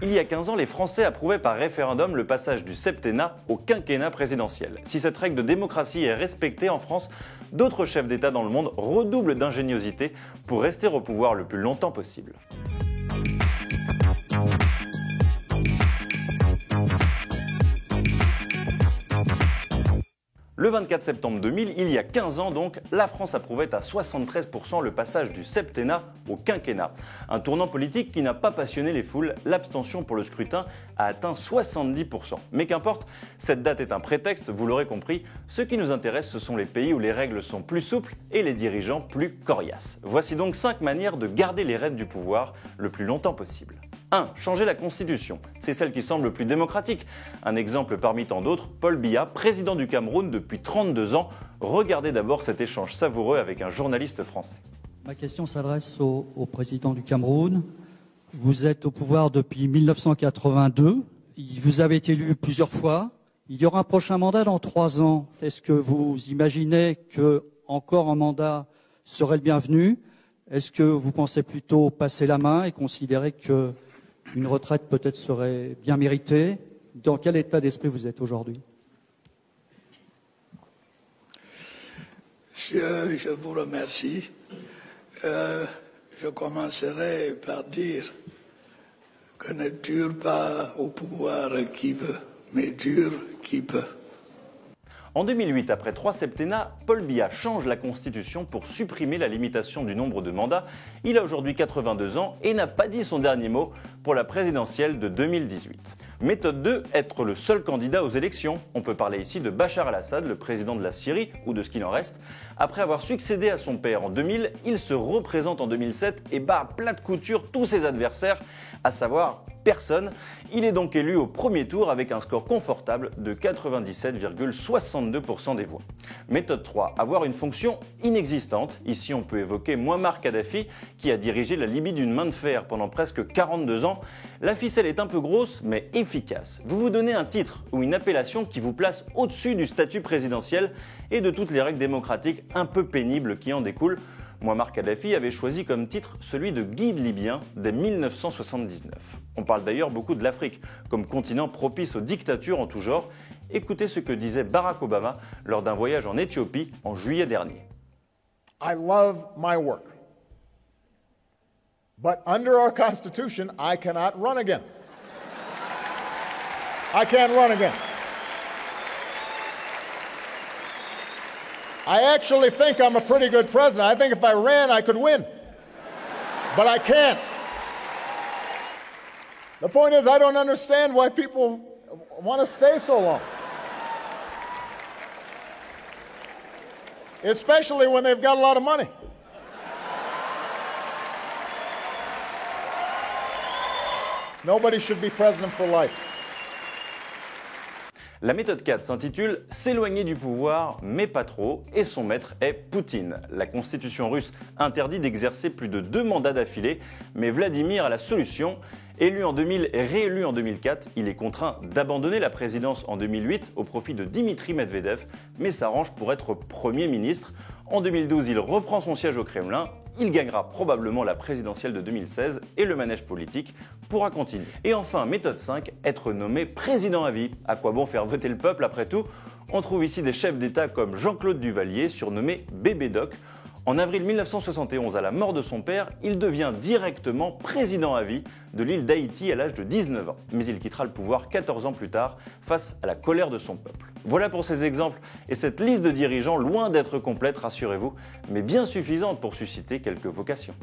Il y a 15 ans, les Français approuvaient par référendum le passage du septennat au quinquennat présidentiel. Si cette règle de démocratie est respectée en France, d'autres chefs d'État dans le monde redoublent d'ingéniosité pour rester au pouvoir le plus longtemps possible. Le 24 septembre 2000, il y a 15 ans donc, la France approuvait à 73% le passage du septennat au quinquennat. Un tournant politique qui n'a pas passionné les foules, l'abstention pour le scrutin a atteint 70%. Mais qu'importe, cette date est un prétexte, vous l'aurez compris, ce qui nous intéresse ce sont les pays où les règles sont plus souples et les dirigeants plus coriaces. Voici donc 5 manières de garder les rênes du pouvoir le plus longtemps possible. 1. Changer la Constitution. C'est celle qui semble le plus démocratique. Un exemple parmi tant d'autres, Paul Biya, président du Cameroun depuis 32 ans. Regardez d'abord cet échange savoureux avec un journaliste français. Ma question s'adresse au président du Cameroun. Vous êtes au pouvoir depuis 1982. Vous avez été élu plusieurs fois. Il y aura un prochain mandat dans 3 ans. Est-ce que vous imaginez qu'encore un mandat serait le bienvenu ? Est-ce que vous pensez plutôt passer la main et considérer qu'une retraite peut-être serait bien méritée ? Dans quel état d'esprit vous êtes aujourd'hui ? Je vous remercie. Je commencerai par dire que ne dure pas au pouvoir qui veut, mais dure qui peut. En 2008, après 3 septennats, Paul Biya change la Constitution pour supprimer la limitation du nombre de mandats. Il a aujourd'hui 82 ans et n'a pas dit son dernier mot pour la présidentielle de 2018. Méthode 2, être le seul candidat aux élections. On peut parler ici de Bachar al-Assad, le président de la Syrie, ou de ce qu'il en reste. Après avoir succédé à son père en 2000, il se représente en 2007 et bat à plat de couture tous ses adversaires, à savoir personne. Il est donc élu au premier tour avec un score confortable de 97,62% des voix. Méthode 3, avoir une fonction inexistante. Ici, on peut évoquer Mouammar Kadhafi, qui a dirigé la Libye d'une main de fer pendant presque 42 ans. La ficelle est un peu grosse, mais efficace. Vous vous donnez un titre ou une appellation qui vous place au-dessus du statut présidentiel et de toutes les règles démocratiques un peu pénibles qui en découlent. Mouammar Kadhafi avait choisi comme titre celui de guide libyen dès 1979. On parle d'ailleurs beaucoup de l'Afrique comme continent propice aux dictatures en tout genre. Écoutez ce que disait Barack Obama lors d'un voyage en Éthiopie en juillet dernier. I love my work. But under our Constitution, I cannot run again. I can't run again. I actually think I'm a pretty good president. I think if I ran, I could win. But I can't. The point is, I don't understand why people want to stay so long. Especially when they've got a lot of money. Nobody should be president for life. La méthode 4 s'intitule « S'éloigner du pouvoir, mais pas trop » et son maître est Poutine. La constitution russe interdit d'exercer plus de 2 mandats d'affilée, mais Vladimir a la solution. Élu en 2000 et réélu en 2004, il est contraint d'abandonner la présidence en 2008 au profit de Dimitri Medvedev, mais s'arrange pour être Premier ministre. En 2012, il reprend son siège au Kremlin. Il gagnera probablement la présidentielle de 2016 et le manège politique pourra continuer. Et enfin, méthode 5, être nommé président à vie. À quoi bon faire voter le peuple après tout ? On trouve ici des chefs d'État comme Jean-Claude Duvalier, surnommé Bébé Doc. En avril 1971, à la mort de son père, il devient directement président à vie de l'île d'Haïti à l'âge de 19 ans. Mais il quittera le pouvoir 14 ans plus tard face à la colère de son peuple. Voilà pour ces exemples et cette liste de dirigeants loin d'être complète, rassurez-vous, mais bien suffisante pour susciter quelques vocations.